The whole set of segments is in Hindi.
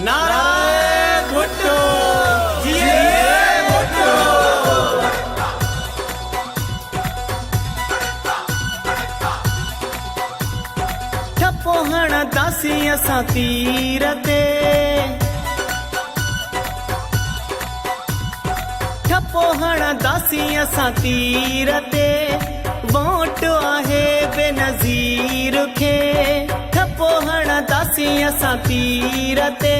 नारायण भुट्टो ठपोहण दासी असां तीर ते ठपोहण दासी असां तीर ते वोट आहे बेनज़ीर खे ठपोहण दासी असां तीर ते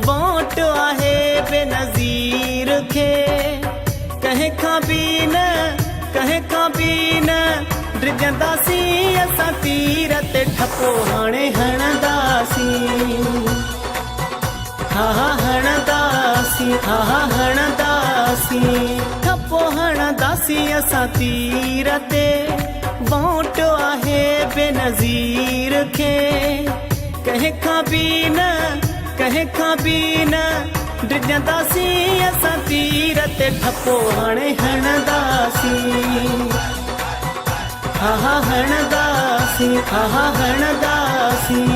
वोट आहे बेनज़ीर खे कंहिं खां बि न डिॼंदासीं असां तीर ते ठपो हाणे हणंदासीं हा हणंदासीं हणंदासीं ठपो हणंदासीं असां तीर ते वोट आहे बेनज़ीर खे कंहिं खां बि न डिॼंदासीं असां तीर ते ठपो हाणे हणंदासीं हा हणंदासीं हणंदासीं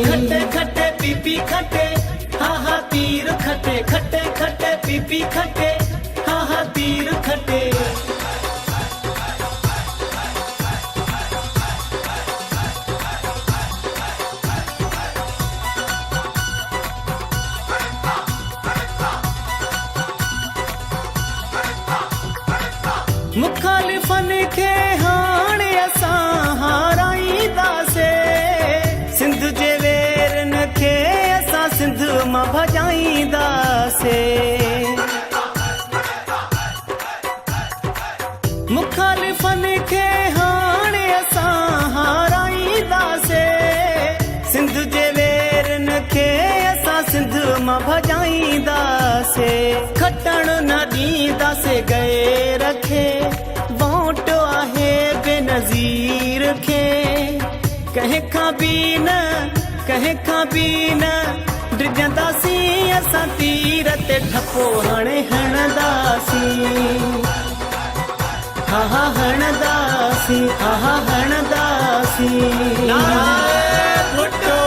खटे खटे पीपी खटे हा तीर खटे खटे खटे पीपी खटे हा तीर खटे मुखालिफ़न खे हाणे असां हाराईंदासीं सिंध जे वेरनि खे असां सिंध मां भॼाईंदासीं मुखालिफ़न खे हाणे असां हाराईंदासीं सिंध जे वेरनि खे असां सिंध मां भॼाईंदासीं खटण न ॾींदासीं गैर खे वोट आहे बेनज़ीर खे कंहिं खां बि न डिॼंदासीं असां तीर ते ठपो हाणे हणंदासीं हा हणंदासीं हणंदासीं नारायण भुट्टो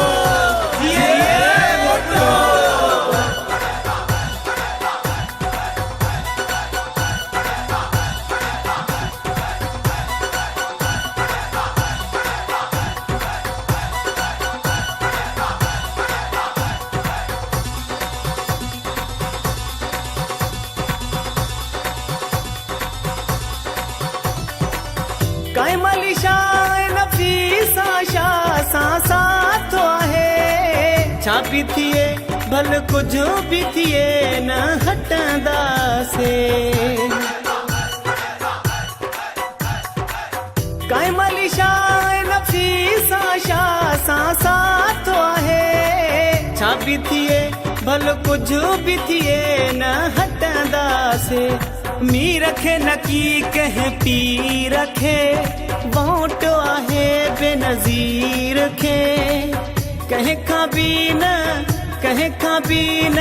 काइम अली शाह नफ़ीसा शाह सां साथ आहे छा बि थिए भल कुझु बि थिए न हटंदासीं काइम अली शाह नफ़ीसा शाह सां साथ आहे छा बि थिए भल कुझु बि थिए न हटंदासीं मीर खे नकी कंहिं पीर खे वोट आहे बेनज़ीर खे कंहिं खां बि न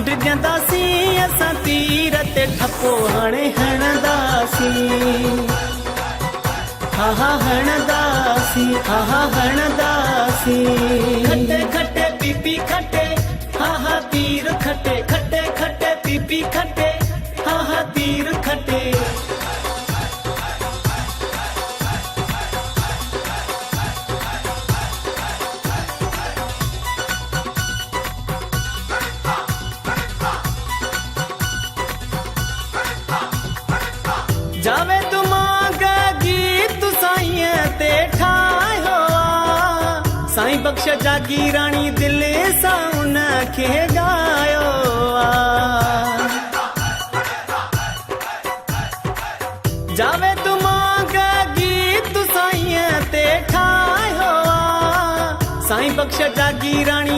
डिॼंदासीं असां तीर ते ठपो हाणे हणंदासीं हा हणंदासीं हणंदासीं खटे खटे पीपी खटे हा तीर खटे खटे खटे पीपी खटे हा तीर खटे जावे तुमाग गीत साईं ते ठाहियो साईं बख्श जागीराणी दिल सां उन खे ॻायो जावे तुमाग गीत साईं ते ठाहियो साईं बख्श जागीराणी